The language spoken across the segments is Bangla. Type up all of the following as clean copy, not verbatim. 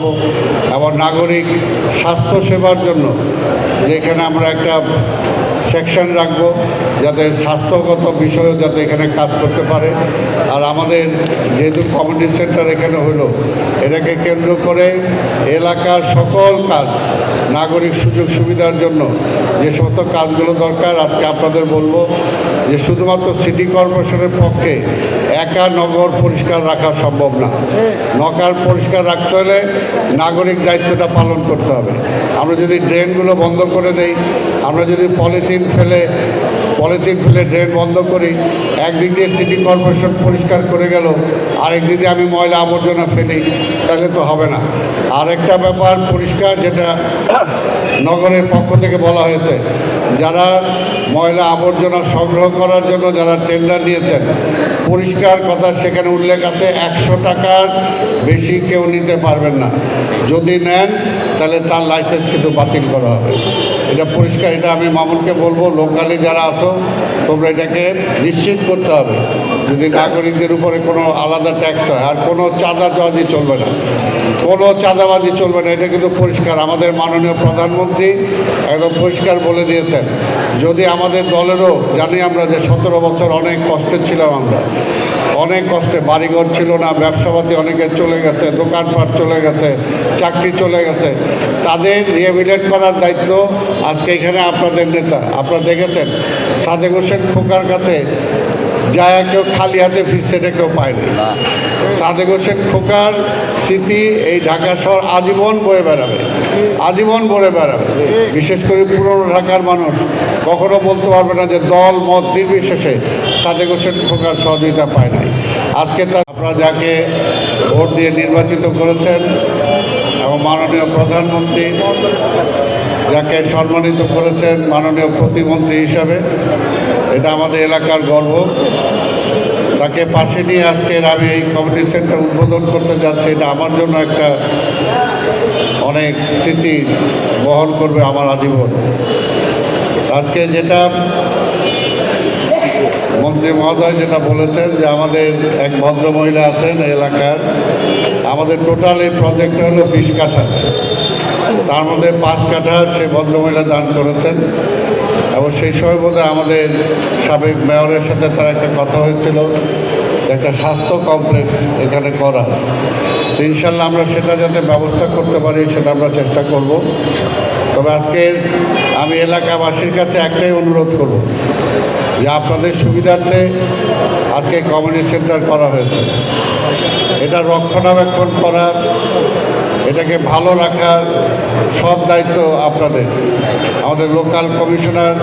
করব এবং নাগরিক স্বাস্থ্য সেবার জন্য যেখানে আমরা একটা সেকশন রাখবো যাতে স্বাস্থ্যগত বিষয়েও যাতে এখানে কাজ করতে পারে। আর আমাদের যেহেতু কমিউনিটি সেন্টার এখানে হলো, এটাকে কেন্দ্র করে এলাকার সকল কাজ নাগরিক সুযোগ সুবিধার জন্য যে সমস্ত কাজগুলো দরকার আজকে আপনাদের বলবো যে শুধুমাত্র সিটি কর্পোরেশনের পক্ষে একা নগর পরিষ্কার রাখা সম্ভব না। নগর পরিষ্কার রাখতে হলে নাগরিক দায়িত্বটা পালন করতে হবে। আমরা যদি ড্রেনগুলো বন্ধ করে দেই, আমরা যদি পলিথিন ফেলে ড্রেন বন্ধ করি, একদিক দিয়ে সিটি কর্পোরেশন পরিষ্কার করে গেল, আরেক দিকে আমি ময়লা আবর্জনা ফেলি, তাহলে তো হবে না। আরেকটা ব্যাপার পরিষ্কার, যেটা নগরের পক্ষ থেকে বলা হয়েছে, যারা ময়লা আবর্জনা সংগ্রহ করার জন্য যারা টেন্ডার নিয়েছেন, পরিষ্কার কথা সেখানে উল্লেখ আছে 100 টাকার বেশি কেউ নিতে পারবেন না। যদি নেন তাহলে তার লাইসেন্স কিন্তু বাতিল করা হবে। এটা পরিষ্কার, এটা আমি মামুনকে বলবো, লোকালি যারা আছো তোমরা এটাকে নিশ্চিত করতে হবে যদি নাগরিকদের উপরে কোনো আলাদা ট্যাক্স হয়। আর কোনো চাঁদাবাজি চলবে না, কোনো চাঁদাবাজি চলবে না, এটা কিন্তু পরিষ্কার। আমাদের মাননীয় প্রধানমন্ত্রী একদম পরিষ্কার বলে দিয়েছেন। যদি আমাদের দলেরও জানি আমরা যে 17 বছর অনেক কষ্টে ছিলাম, আমরা অনেক কষ্টে, বাড়িঘর ছিল না, ব্যবসাপাতি অনেকের চলে গেছে, দোকানপাট চলে গেছে, চাকরি চলে গেছে, তাদের রিহ্যাবিলিটেট করার দায়িত্ব আজকে এখানে আপনাদের নেতা। আপনারা দেখেছেন সাদেক হোসেন খোকার কাছে যায় কেউ খালি হাতে ফিরছে, এটা কেউ পায়নি। সাদেক হোসেন খোকার স্মৃতি এই ঢাকা শহর আজীবন বয়ে বেড়াবে, আজীবন বয়ে বেড়াবে। বিশেষ করে পুরনো ঢাকার মানুষ কখনো বলতে পারবে না যে দল মত নির্বিশেষে সাদেক হোসেন খোকার সহযোগিতা পায় নাই। আজকে তা আপনারা যাকে ভোট দিয়ে নির্বাচিত করেছেন এবং মাননীয় প্রধানমন্ত্রী যাকে সম্মানিত করেছেন মাননীয় প্রতিমন্ত্রী হিসাবে, এটা আমাদের এলাকার গর্ব। তাকে পাশে নিয়ে আজকের আমি এই কমিউনিটি সেন্টার উদ্বোধন করতে যাচ্ছি। এটা আমার জন্য একটা অনেক স্মৃতি বহন করবে আমার আজীবন। আজকে যেটা মন্ত্রী মহোদয় যেটা বলেছেন যে আমাদের এক ভদ্রমহিলা আছেন এলাকার, আমাদের টোটাল এই প্রজেক্টটা হলো 20 কাঠা, তার মধ্যে 5 কাঠা সে ভদ্রমহিলা দান করেছেন। এবং সেই সময় বোধহয় আমাদের সাবেক মেয়রের সাথে তার একটা কথা হয়েছিল একটা স্বাস্থ্য কমপ্লেক্স এখানে করা। তো ইনশাল্লাহ আমরা সেটা যাতে ব্যবস্থা করতে পারি সেটা আমরা চেষ্টা করব। তবে আজকে আমি এলাকাবাসীর কাছে একটাই অনুরোধ করব যে আপনাদের সুবিধার্থে আজকে কমিউনিটি সেন্টার করা হয়েছে, এটা রক্ষণাবেক্ষণ করা, এটাকে ভালো রাখার সব দায়িত্ব আপনাদের। আমাদের লোকাল কমিশনার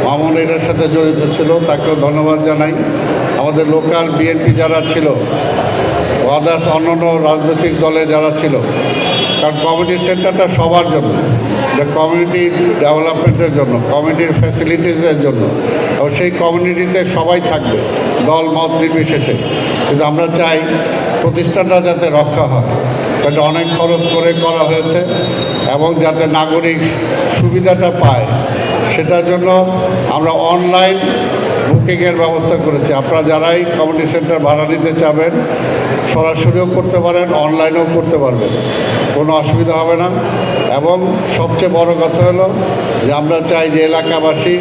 মামুন এটার সাথে জড়িত ছিল, তাকেও ধন্যবাদ জানাই। আমাদের লোকাল বিএনপি যারা ছিল, আদার্স অন্যান্য রাজনৈতিক দলে যারা ছিল, কারণ কমিউনিটি সেন্টারটা সবার জন্য, যে কমিউনিটি ডেভেলপমেন্টের জন্য, কমিউনিটির ফ্যাসিলিটিসের জন্য, এবং সেই কমিউনিটিতে সবাই থাকবে দল মত নির্বিশেষে। কিন্তু আমরা চাই প্রতিষ্ঠানটা যাতে রক্ষা হয়, এটা অনেক খরচ করে করা হয়েছে এবং যাতে নাগরিক সুবিধাটা পায় সেটার জন্য আমরা অনলাইন বুকিংয়ের ব্যবস্থা করেছি। আপনারা যারাই কমিউনিটি সেন্টার ভাড়া নিতে চাবেন সরাসরিও করতে পারেন, অনলাইনেও করতে পারবেন, কোনো অসুবিধা হবে না। এবং সবচেয়ে বড় কথা হলো যে আমরা চাই যে এলাকাবাসী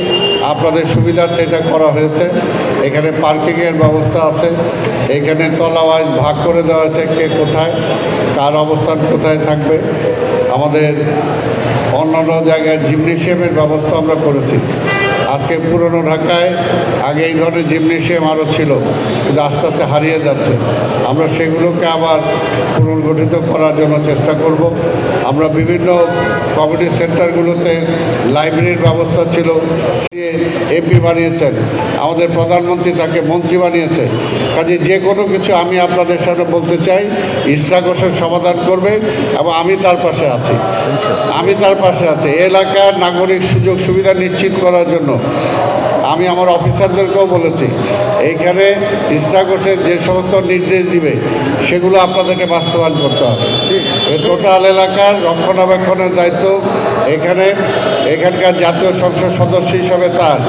আপনাদের সুবিধার্থে এটা করা হয়েছে। এখানে পার্কিংয়ের ব্যবস্থা আছে, এখানে তলাওয়াইজ ভাগ করে দেওয়া আছে কে কোথায়, কার অবস্থান কোথায় থাকবে। আমাদের অন্যান্য জায়গায় জিমনেশিয়ামের ব্যবস্থা আমরা করেছি। আজকে পুরনো ঢাকায় আগে এই ধরনের জিমনেশিয়াম আরও ছিল, কিন্তু আস্তে আস্তে হারিয়ে যাচ্ছে। আমরা সেগুলোকে আবার পুনর্গঠিত করার জন্য চেষ্টা করব। আমরা বিভিন্ন কমিউনিটি সেন্টারগুলোতে লাইব্রেরির ব্যবস্থা ছিল, এমপি বানিয়েছেন, আমাদের প্রধানমন্ত্রী তাকে মন্ত্রী বানিয়েছে। কাজে যে কোনো কিছু আমি আপনাদের সামনে বলতে চাই, ইশরাক হোসেন সমাধান করবে এবং আমি তার পাশে আছি, আমি তার পাশে আছি। এলাকার নাগরিক সুযোগ সুবিধা নিশ্চিত করার জন্য আমি আমার অফিসারদেরকেও বলেছি এইখানে ইশরাক হোসেন যে সমস্ত নির্দেশ দিবে সেগুলো আপনাদেরকে বাস্তবায়ন করতে হবে। টোটাল এলাকার রক্ষণাবেক্ষণের দায়িত্ব এখানকার জাতীয় সংসদ সদস্য হিসাবে তার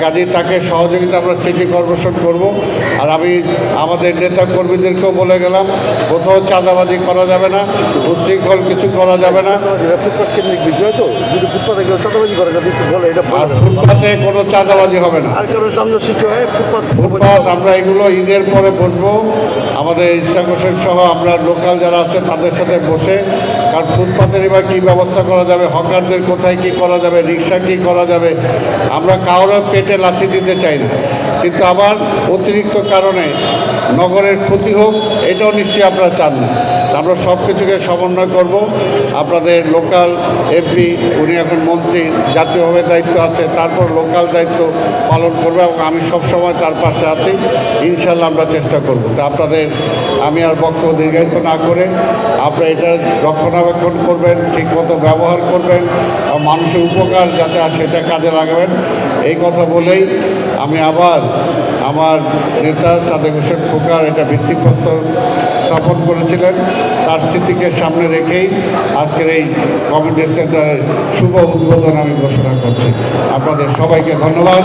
কাজেই তাকে সহযোগিতা আমরা সিটি কর্পোরেশন করব। আর আমি আমাদের নেতা কর্মীদেরকেও বলে গেলাম, কোথাও চাঁদাবাজি করা যাবে না, উশৃঙ্খল কিছু করা যাবে না। ফুটপাত কেন্দ্রিক বিষয় তো, যদি ফুটপাতে কেউ চাঁদাবাজি করে যদি বলে এটা আর ফুটপাতে কোনো চাঁদাবাজি হবে না। আর কারো সামনে সৃষ্টি হয় ফুটপাত আমরা এগুলো ঈদের পরে বসবো, আমাদের ইশাক হোসেন সহ আমরা লোকাল যারা আছে তাদের সাথে বসে, কারণ ফুটপাতের এবার কী ব্যবস্থা করা যাবে, হকারদের কোথায় কী করা যাবে, রিক্সা কী করা যাবে। আমরা কারোর পেটে লাথি দিতে চাই না, কিন্তু আবার অতিরিক্ত কারণে নগরের ক্ষতি হোক এটাও নিশ্চয়ই আপনারা চান না। আমরা সব কিছুকে সমন্বয় করব। আপনাদের লোকাল এমপি উনি এখন মন্ত্রী, জাতীয়ভাবে দায়িত্ব আছে, তারপর লোকাল দায়িত্ব পালন করবে এবং আমি সবসময় তার পাশে আছি। ইনশাল্লাহ আমরা চেষ্টা করব। তা আপনাদের আমি আর বক্তব্য দীর্ঘায়িত না করে আপনারা এটা রক্ষণাবেক্ষণ করবেন, ঠিকমতো ব্যবহার করবেন, মানুষের উপকার যাতে আসে সেটা কাজে লাগাবেন। এই কথা বলেই আমি আবার আমার নেতা সাদেক হোসেন খোকার এটা ভিত্তিপ্রস্তর স্থাপন করেছিলেন, তার স্মৃতিকে সামনে রেখেই আজকের এই কমিউনিটি সেন্টারের শুভ উদ্বোধন আমি ঘোষণা করছি। আপনাদের সবাইকে ধন্যবাদ।